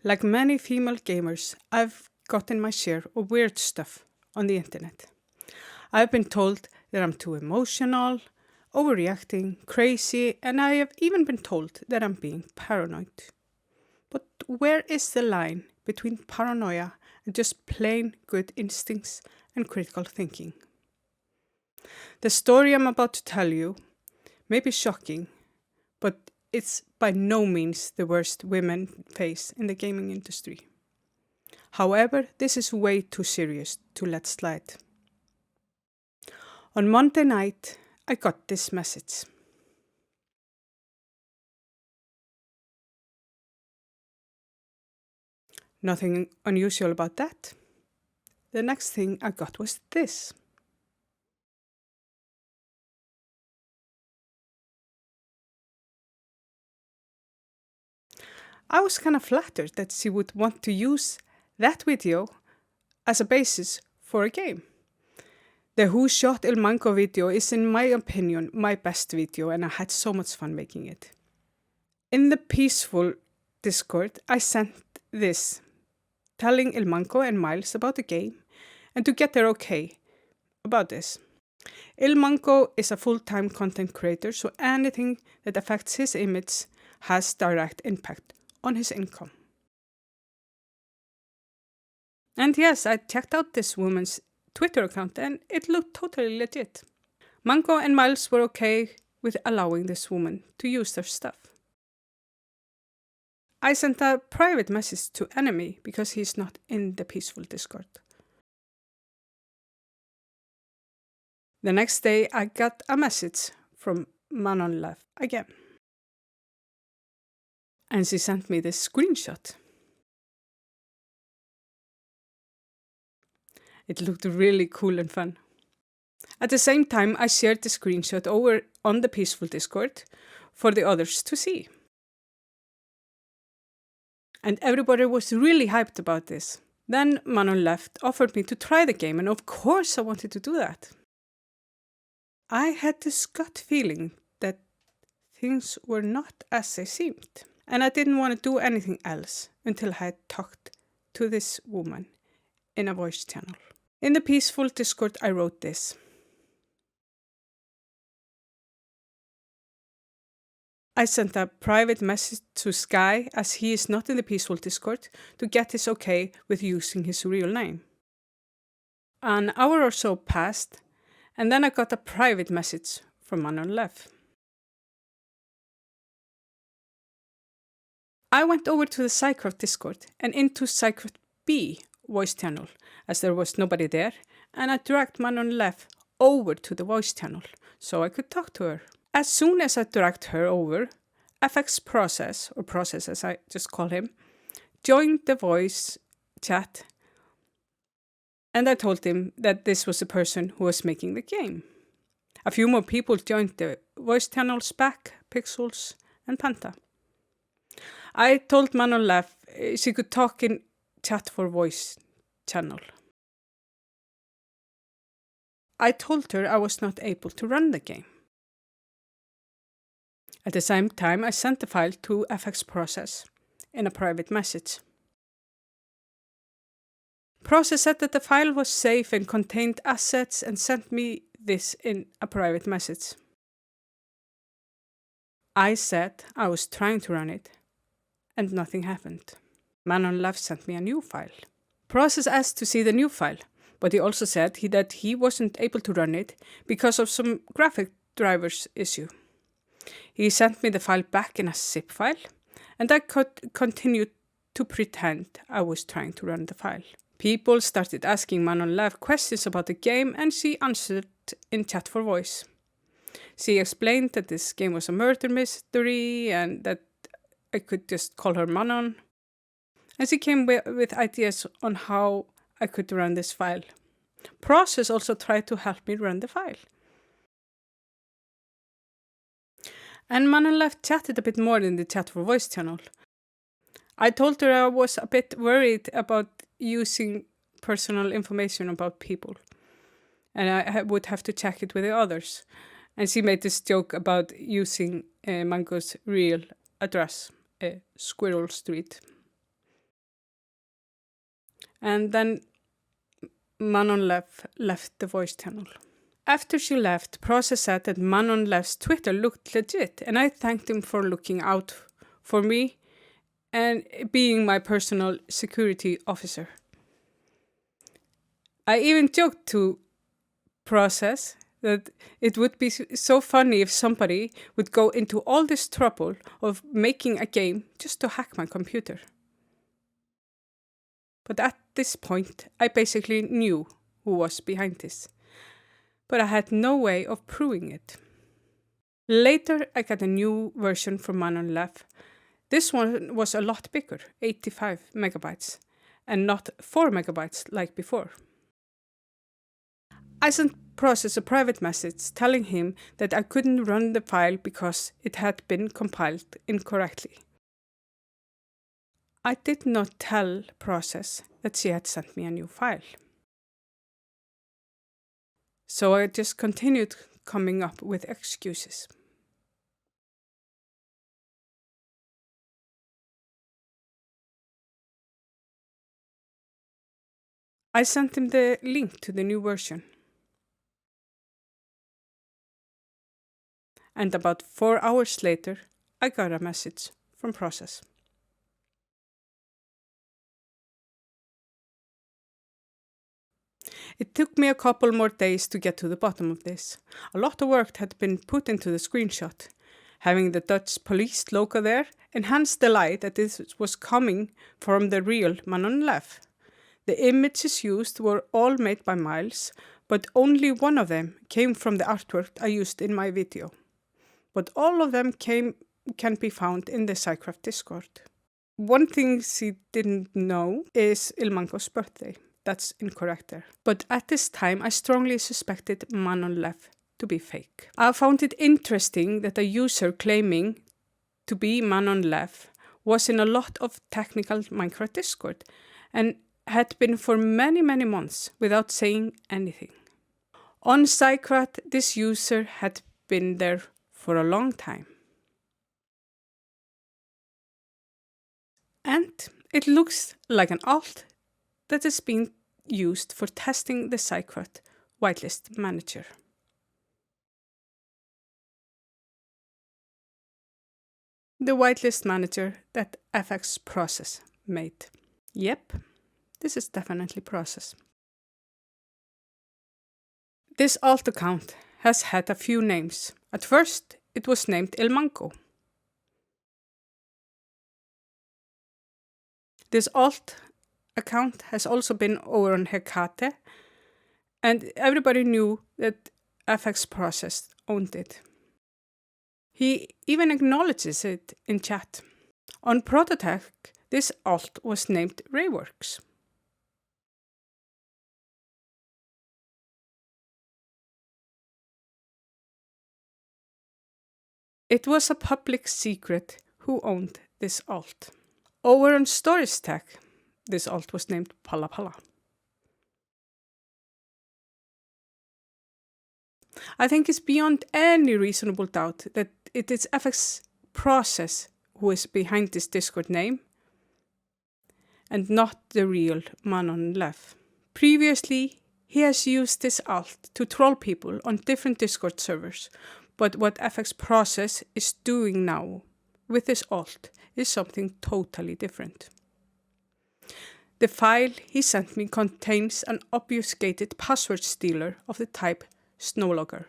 Like many female gamers, I've gotten my share of weird stuff on the internet. I've been told that I'm too emotional, overreacting, crazy, and I have even been told that I'm being paranoid. But where is the line between paranoia and just plain good instincts and critical thinking? The story I'm about to tell you may be shocking, but it's by no means the worst women face in the gaming industry. However, this is way too serious to let slide. On Monday night, I got this message. Nothing unusual about that. The next thing I got was this. I was kind of flattered that she would want to use that video as a basis for a game. The Who Shot Il Mango video is, in my opinion, my best video, and I had so much fun making it. In the peaceful Discord, I sent this, telling Il Mango and Miles about the game and to get their okay about this. Il Mango is a full-time content creator, so anything that affects his image has direct impact on his income. And yes, I checked out this woman's Twitter account and it looked totally legit. Mango and Miles were okay with allowing this woman to use their stuff. I sent a private message to Enemy because he's not in the peaceful Discord. The next day I got a message from Manon Lev again. And she sent me this screenshot. It looked really cool and fun. At the same time, I shared the screenshot over on the peaceful Discord for the others to see. And everybody was really hyped about this. Then Manon left, offered me to try the game, and of course I wanted to do that. I had this gut feeling that things were not as they seemed. And I didn't want to do anything else until I had talked to this woman in a voice channel. In the peaceful Discord, I wrote this. I sent a private message to Sky, as he is not in the peaceful Discord, to get his okay with using his real name. An hour or so passed, and then I got a private message from Manon Lev. I went over to the SciCraft Discord and into SciCraft B voice channel, as there was nobody there, and I dragged Manon Lev over to the voice channel so I could talk to her. As soon as I dragged her over, FX Process, or Process as I just call him, joined the voice chat, and I told him that this was the person who was making the game. A few more people joined the voice channels, Back, Pixels, and Panta. I told Manon Lev she could talk in chat for voice channel. I told her I was not able to run the game. At the same time, I sent the file to FX Process in a private message. Process said that the file was safe and contained assets and sent me this in a private message. I said I was trying to run it, and nothing happened. Manon Lev sent me a new file. Process asked to see the new file, but he also said that he wasn't able to run it because of some graphic drivers issue. He sent me the file back in a zip file, and I could continue to pretend I was trying to run the file. People started asking Manon Lev questions about the game, and she answered in chat for voice. She explained that this game was a murder mystery and that I could just call her Manon. And she came with ideas on how I could run this file. Process also tried to help me run the file. And Manon Lev chatted a bit more in the chat for voice channel. I told her I was a bit worried about using personal information about people, and I would have to check it with the others. And she made this joke about using Mango's real address, Squirrel Street. And then Manon left the voice channel. After she left, Process said that Manon Lev's Twitter looked legit, and I thanked him for looking out for me and being my personal security officer. I even joked to Process that it would be so funny if somebody would go into all this trouble of making a game just to hack my computer. But at this point, I basically knew who was behind this. But I had no way of proving it. Later, I got a new version from Manon Lev. This one was a lot bigger, 85 megabytes, and not 4 megabytes like before. I sent Process a private message telling him that I couldn't run the file because it had been compiled incorrectly. I did not tell Process that she had sent me a new file. So I just continued coming up with excuses. I sent him the link to the new version. And about 4 hours later, I got a message from Process. It took me a couple more days to get to the bottom of this. A lot of work had been put into the screenshot. Having the Dutch police logo there enhanced the lie that this was coming from the real Manon Lev. The images used were all made by Miles, but only one of them came from the artwork I used in my video. But all of them can be found in the SciCraft Discord. One thing she didn't know is Ilmango's birthday. That's incorrect there. But at this time, I strongly suspected Manon Lev to be fake. I found it interesting that a user claiming to be Manon Lev was in a lot of technical Minecraft Discord and had been for many months without saying anything. On SciCraft, this user had been there for a long time. And it looks like an alt that is being used for testing the SciCraft whitelist manager. The whitelist manager that FX Process made. Yep, this is definitely Process. This alt account has had a few names. At first, it was named Ilmango. This alt account has also been over on Hecate, and everybody knew that FX Process owned it. He even acknowledges it in chat. On Prototech, this alt was named Rayworks. It was a public secret who owned this alt. Over on StoriesTech, this alt was named Pala Pala. I think it's beyond any reasonable doubt that it is FX Process who is behind this Discord name, and not the real Manon Lev. Previously, he has used this alt to troll people on different Discord servers, but what FX Process is doing now with this alt is something totally different. The file he sent me contains an obfuscated password stealer of the type Snowlogger.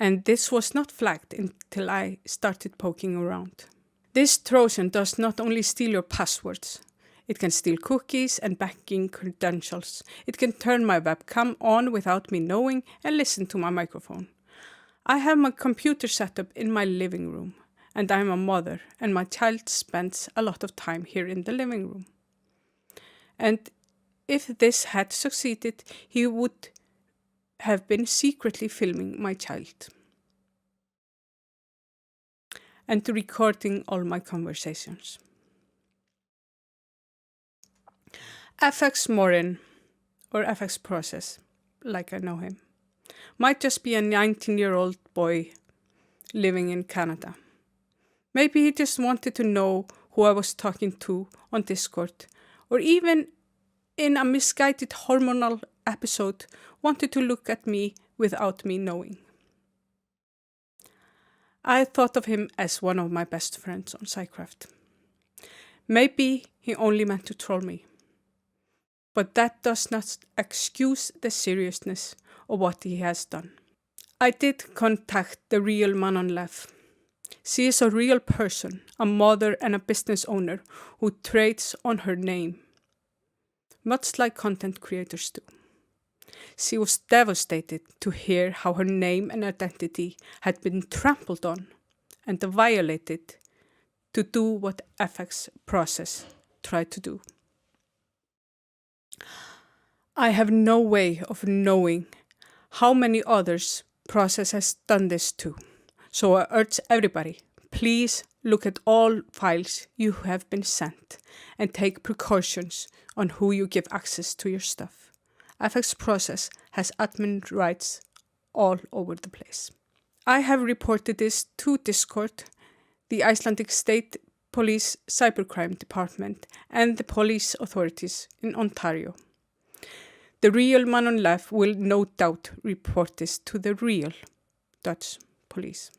And this was not flagged until I started poking around. This Trojan does not only steal your passwords, it can steal cookies and banking credentials. It can turn my webcam on without me knowing and listen to my microphone. I have my computer set up in my living room, and I'm a mother, and my child spends a lot of time here in the living room. And if this had succeeded, he would have been secretly filming my child and recording all my conversations. FX Morin, or FX Process, like I know him, might just be a 19-year-old boy living in Canada. Maybe he just wanted to know who I was talking to on Discord, or even in a misguided hormonal episode wanted to look at me without me knowing. I thought of him as one of my best friends on SciCraft. Maybe he only meant to troll me. But that does not excuse the seriousness of what he has done. I did contact the real Manon Lev. She is a real person, a mother and a business owner who trades on her name, much like content creators do. She was devastated to hear how her name and identity had been trampled on and violated to do what FX process tried to do. I have no way of knowing how many others process has done this to. So I urge everybody, please look at all files you have been sent and take precautions on who you give access to your stuff. FX process has admin rights all over the place. I have reported this to Discord, the Icelandic State Police Cybercrime Department, and the police authorities in Ontario. The real Manon Lev will no doubt report this to the real Dutch police.